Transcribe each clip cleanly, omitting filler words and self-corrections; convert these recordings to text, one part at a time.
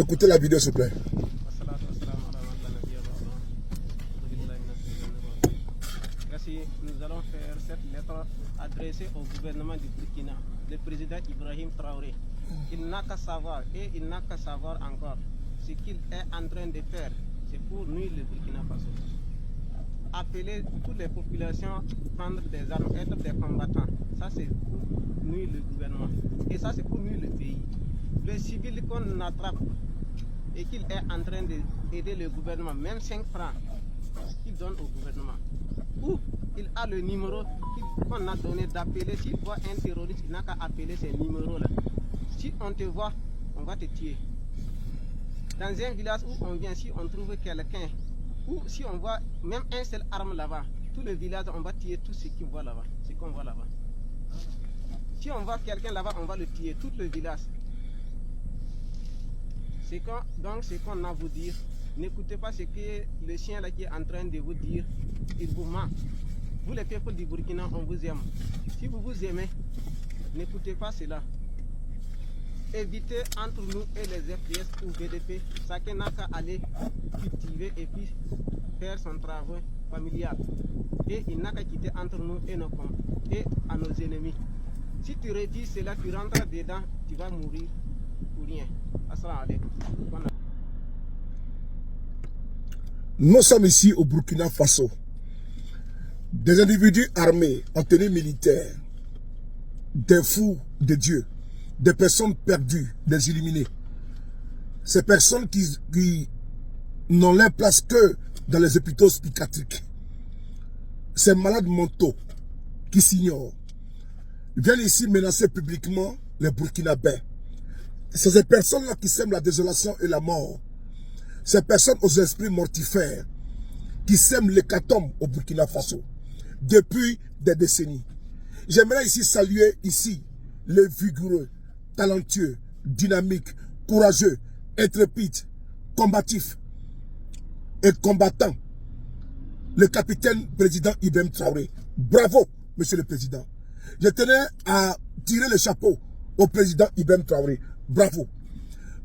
Écoutez la vidéo, s'il vous plaît. Merci. Nous allons faire cette lettre adressée au gouvernement du Burkina, le président Ibrahim Traoré. Il n'a qu'à savoir, et il n'a qu'à savoir encore, ce qu'il est en train de faire, c'est pour nuire le Burkina Faso. Appeler toutes les populations à prendre des armes, être des combattants, ça c'est pour nuire le gouvernement. Et ça c'est pour nuire le pays. Le civil qu'on attrape et qu'il est en train d'aider le gouvernement, même 5 francs qu'il donne au gouvernement, ou il a le numéro qu'on a donné d'appeler. S'il voit un terroriste, il n'a qu'à appeler ces numéros-là. Si on te voit, on va te tuer. Dans un village où on vient, si on trouve quelqu'un, ou si on voit même un seul arme là-bas, tout le village, on va tuer tout ce qu'on voit là-bas. Si on voit quelqu'un là-bas, on va le tuer, tout le village. Donc c'est qu'on a à vous dire. N'écoutez pas ce que le chien là qui est en train de vous dire. Il vous ment. Vous les peuples du Burkina, on vous aime. Si vous vous aimez, n'écoutez pas cela. Évitez entre nous et les FPS ou VDP, chacun n'a qu'à aller cultiver et puis faire son travail familial. Et il n'a qu'à quitter entre nous et à nos ennemis. Si tu redis cela, tu rentres dedans, tu vas mourir pour rien. Assalamu alaikum. Nous sommes ici au Burkina Faso. Des individus armés en tenue militaire, des fous de Dieu, des personnes perdues, des illuminés. Ces personnes qui n'ont leur place que dans les hôpitaux psychiatriques. Ces malades mentaux qui s'ignorent viennent ici menacer publiquement les Burkinabés. C'est ces personnes-là qui sèment la désolation et la mort. Ces personnes aux esprits mortifères qui sèment l'hécatombe au Burkina Faso depuis des décennies. J'aimerais ici saluer les vigoureux, talentueux, dynamiques, courageux, intrépides, combatifs et combattants. Le capitaine président Ibrahim Traoré. Bravo, monsieur le président. Je tenais à tirer le chapeau au président Ibrahim Traoré. Bravo.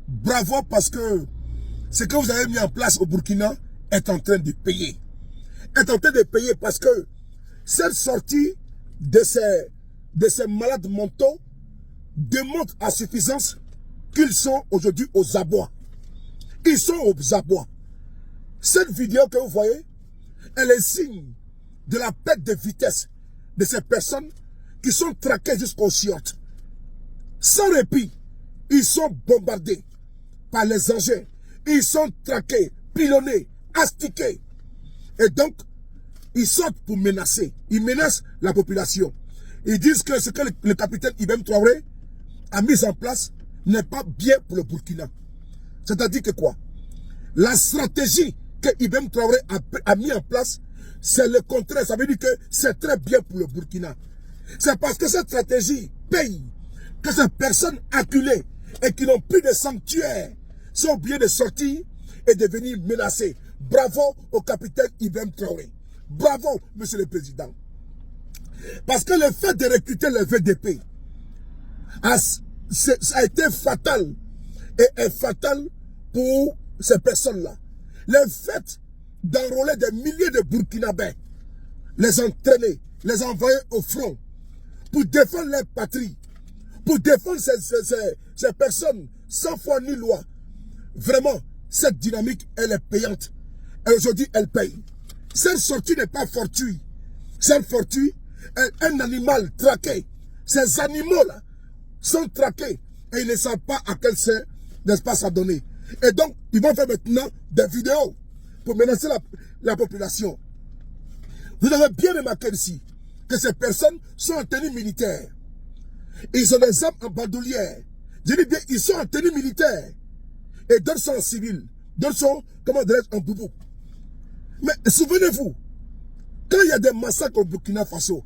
Bravo parce que ce que vous avez mis en place au Burkina est en train de payer. Est en train de payer parce que cette sortie de ces malades mentaux démontre à suffisance qu'ils sont aujourd'hui aux abois. Ils sont aux abois. Cette vidéo que vous voyez, elle est signe de la perte de vitesse de ces personnes qui sont traquées jusqu'aux chiottes. Sans répit, ils sont bombardés par les engins. Ils sont traqués, pilonnés, astiqués. Et donc, ils sortent pour menacer. Ils menacent la population. Ils disent que ce que le capitaine Ibrahim Traoré a mis en place n'est pas bien pour le Burkina. C'est-à-dire que quoi? La stratégie que Ibrahim Traoré a mis en place, c'est le contraire. Ça veut dire que c'est très bien pour le Burkina. C'est parce que cette stratégie paye que ces personnes acculées et qui n'ont plus de sanctuaire sont obligées de sortir et de venir menacer. Bravo au capitaine Ibrahim Traoré. Bravo, monsieur le président. Parce que le fait de recruter le VDP ça a été fatal et est fatal pour ces personnes-là. Le fait d'enrôler des milliers de Burkinabés, les entraîner, les envoyer au front pour défendre leur patrie, pour défendre ces personnes sans foi ni loi. Vraiment, cette dynamique, elle est payante. Et aujourd'hui, elle paye. Cette sortie n'est pas fortuite. Cette sortie est un animal traqué. Ces animaux-là sont traqués et ils ne savent pas à quel espace à donner. Et donc, ils vont faire maintenant des vidéos pour menacer la population. Vous avez bien remarqué ici que ces personnes sont en tenue militaire. Ils ont des armes en bandoulière. Je dis bien, ils sont en tenue militaire. Et d'autres sont en civil. D'autres sont, comment dirais-je, en boubou. Mais souvenez-vous, quand il y a des massacres au Burkina Faso,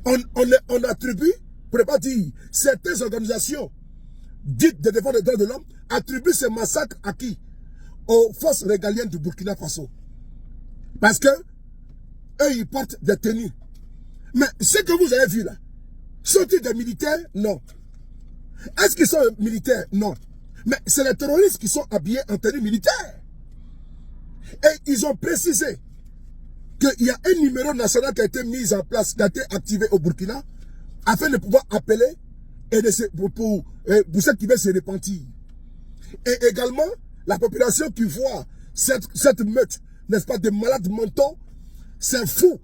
on attribue, pour ne pas dire, certaines organisations dites de défense des droits de l'homme, attribuent ces massacres à qui? Aux forces régaliennes du Burkina Faso. Parce que eux, ils portent des tenues. Mais ce que vous avez vu là, sont-ils des militaires? Non. Est-ce qu'ils sont militaires? Non. Mais c'est les terroristes qui sont habillés en tenue militaire. Et ils ont précisé qu'il y a un numéro national qui a été mis en place, qui a été activé au Burkina, afin de pouvoir appeler et pour ceux qui veulent se repentir. Et également, la population qui voit cette meute, n'est-ce pas, de malades mentaux, c'est fous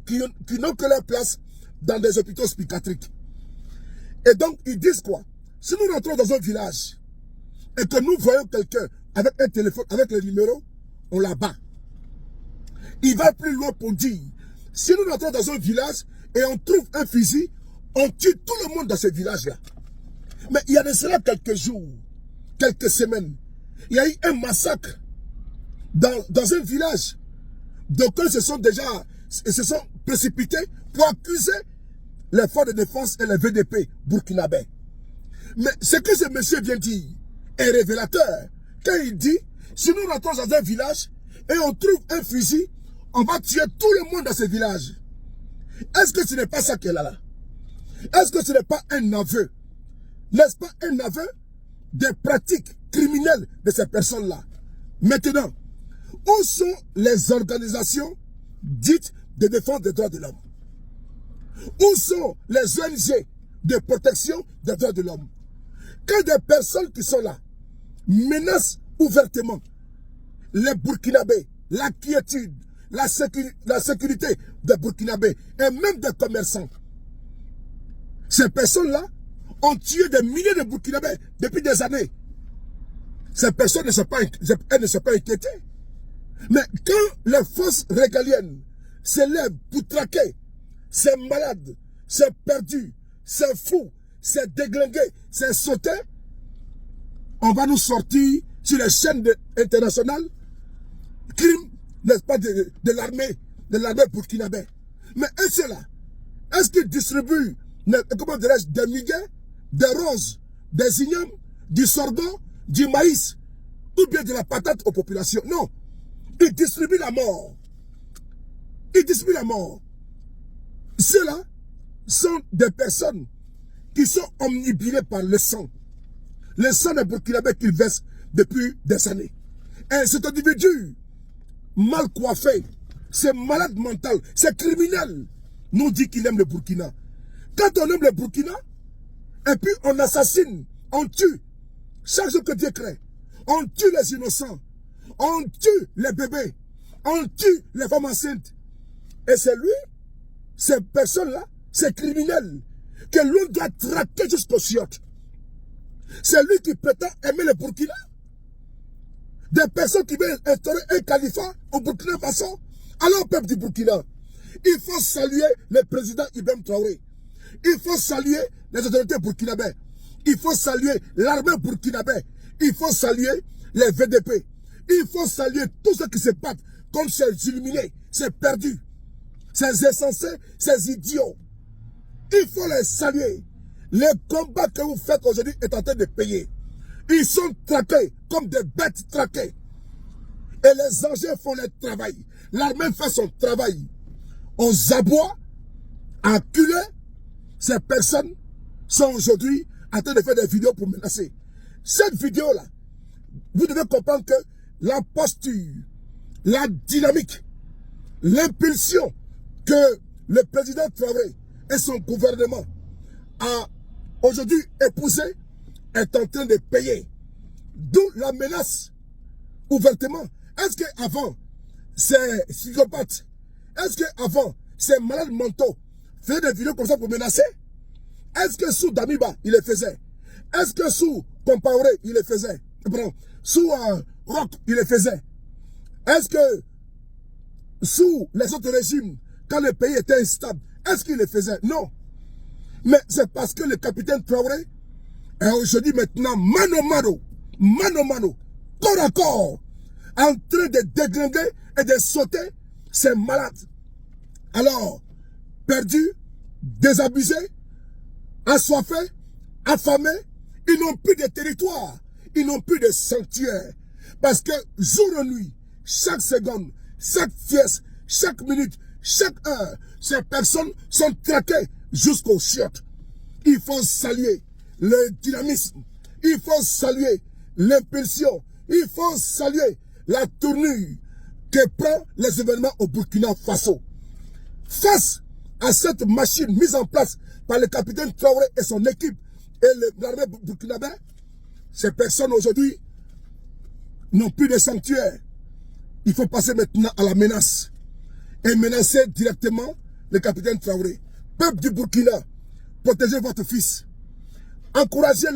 qui n'ont que leur place dans des hôpitaux psychiatriques. Et donc, ils disent quoi? Si nous rentrons dans un village et que nous voyons quelqu'un avec un téléphone, avec le numéro, on la bat. Il va plus loin pour dire, si nous rentrons dans un village et on trouve un fusil, on tue tout le monde dans ce village-là. Mais il y a de cela quelques jours, quelques semaines, il y a eu un massacre dans un village. Donc ils se sont précipités pour accuser les forces de défense et les VDP burkinabés. Mais ce que ce monsieur vient dire est révélateur. Quand il dit, si nous rentrons dans un village et on trouve un fusil, on va tuer tout le monde dans ce village. Est-ce que ce n'est pas ça qu'elle a là? Est-ce que ce n'est pas un aveu? N'est-ce pas un aveu des pratiques criminelles de ces personnes-là? Maintenant, où sont les organisations dites de défense des droits de l'homme? Où sont les ONG de protection des droits de l'homme? Quand des personnes qui sont là menacent ouvertement les Burkinabés, la quiétude, la sécurité des Burkinabés et même des commerçants, ces personnes-là ont tué des milliers de Burkinabés depuis des années. Ces personnes ne sont pas inquiétées. Mais quand les forces régaliennes s'élèvent pour traquer ces malades, ces perdus, ces fous, ces déglingués, ces sautés, on va nous sortir sur les chaînes internationales crimes, n'est-ce pas, de l'armée burkinabé. Mais ceux-là, est-ce qu'ils distribuent, comment dirais-je, des muguets, des roses, des ignames, du sorgho, du maïs, ou bien de la patate aux populations? Non. Ils distribuent la mort. Ils distribuent la mort. Ceux-là sont des personnes qui sont omnibulées par le sang. Le sang des Burkinabés qu'ils versent depuis des années. Et cet individu mal coiffé, c'est malade mental, c'est criminel, nous dit qu'il aime le Burkina. Quand on aime le Burkina, et puis on assassine, on tue, chaque jour que Dieu crée, on tue les innocents, on tue les bébés, on tue les femmes enceintes. Et c'est lui, ces personnes-là, ces criminels, que l'on doit traquer jusqu'au chiottes. C'est lui qui prétend aimer le Burkina. Des personnes qui veulent instaurer un califat au Burkina Faso. Alors, au peuple du Burkina, il faut saluer le président Ibrahim Traoré. Il faut saluer les autorités burkinabées. Il faut saluer l'armée burkinabé. Il faut saluer les VDP. Il faut saluer tous ceux qui se battent contre ces illuminés, ces perdus, ces insensés, ces idiots. Il faut les saluer. Le combat que vous faites aujourd'hui est en train de payer. Ils sont traqués comme des bêtes traquées. Et les engins font leur travail. L'armée fait son travail. On aboie, enculé. Ces personnes sont aujourd'hui en train de faire des vidéos pour menacer. Cette vidéo-là, vous devez comprendre que la posture, la dynamique, l'impulsion que le président Traoré et son gouvernement a aujourd'hui épousé est en train de payer. D'où la menace ouvertement. Est-ce qu'avant, ces psychopathes, est-ce qu'avant, ces malades mentaux faisaient des vidéos comme ça pour menacer? Est-ce que sous Damiba, il les faisait? Est-ce que sous Compaoré, il les faisait? Pardon, sous Rock, il les faisait? Est-ce que sous les autres régimes, quand le pays était instable, est-ce qu'il les faisait? Non. Mais c'est parce que le capitaine Traoré est aujourd'hui maintenant mano a mano, corps à corps, en train de déglinguer et de sauter ces malades. Alors, perdus, désabusés, assoiffés, affamés, ils n'ont plus de territoire, ils n'ont plus de sanctuaire. Parce que jour et nuit, chaque seconde, chaque pièce, chaque minute, chaque heure, ces personnes sont traquées jusqu'aux chiottes. Il faut saluer le dynamisme, il faut saluer l'impulsion, il faut saluer la tournure que prend les événements au Burkina Faso. Face à cette machine mise en place par le capitaine Traoré et son équipe et l'armée burkinabé, ces personnes aujourd'hui n'ont plus de sanctuaire. Il faut passer maintenant à la menace et menacer directement le capitaine Traoré. Peuple du Burkina, protégez votre fils. Encouragez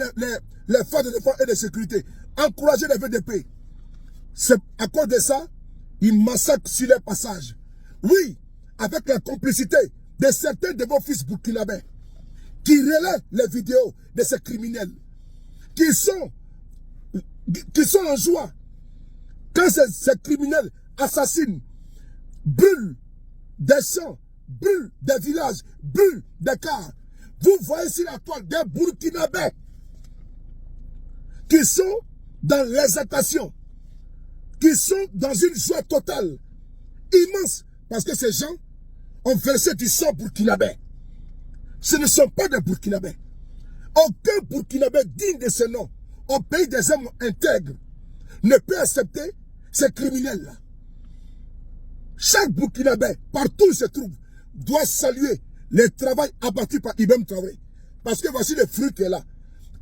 les forces de défense et de sécurité. Encouragez les VDP. C'est à cause de ça, ils massacrent sur les passages. Oui, avec la complicité de certains de vos fils burkinabés qui relaient les vidéos de ces criminels, qui sont en joie quand ces criminels assassinent, brûlent des champs, brûlent des villages, brûlent des cars. Vous voyez sur la toile des Burkinabés qui sont dans l'exaltation, qui sont dans une joie totale, immense, parce que ces gens ont versé du sang burkinabé. Ce ne sont pas des Burkinabés. Aucun Burkinabé digne de ce nom, au pays des hommes intègres, ne peut accepter ces criminels-là. Chaque Burkinabé, partout où il se trouve, doit saluer le travail abattu par Ibrahim Traoré. Parce que voici le fruit qui est là.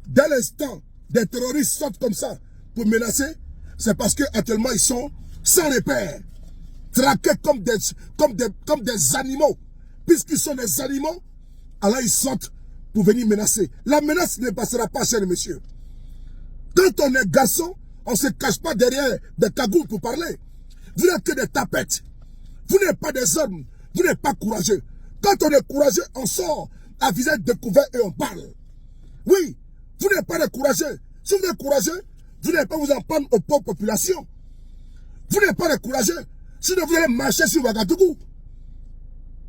Dès l'instant, des terroristes sortent comme ça pour menacer, c'est parce qu'actuellement ils sont sans repère, traqués comme des animaux. Puisqu'ils sont des animaux, alors ils sortent pour venir menacer. La menace ne passera pas, chers messieurs. Quand on est garçon, on ne se cache pas derrière des cagoules pour parler. Vous n'êtes que des tapettes. Vous n'êtes pas des hommes. Vous n'êtes pas courageux. Quand on est courageux, on sort à visage découvert et on parle. Oui, vous n'êtes pas des courageux. Si vous êtes courageux, vous n'allez pas vous en prendre aux pauvres populations. Vous n'êtes pas des courageux. Sinon vous allez marcher sur Ouagadougou.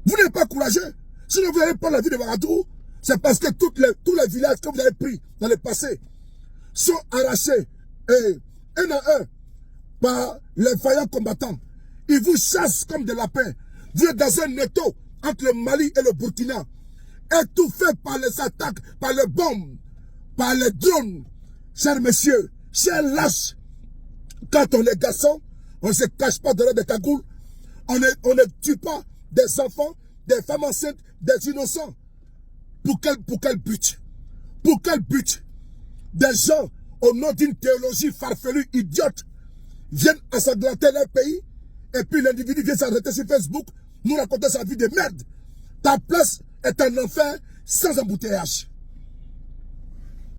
Vous n'êtes pas courageux. Sinon vous allez prendre la ville de Ouagadougou. C'est parce que tous les villages que vous avez pris dans le passé sont arrachés un à un par les vaillants combattants. Ils vous chassent comme des lapins. Vous êtes dans un étau entre le Mali et le Burkina, étouffé par les attaques, par les bombes, par les drones. Chers messieurs, chers lâches, quand on est garçon, on ne se cache pas derrière des cagoules, on ne tue pas des enfants, des femmes enceintes, des innocents. Pour quel but? Pour quel but? Des gens, au nom d'une théologie farfelue, idiote, viennent ensanglanter leur pays, et puis l'individu vient s'arrêter sur Facebook, nous raconter sa vie de merde. Ta place est un enfer sans embouteillage.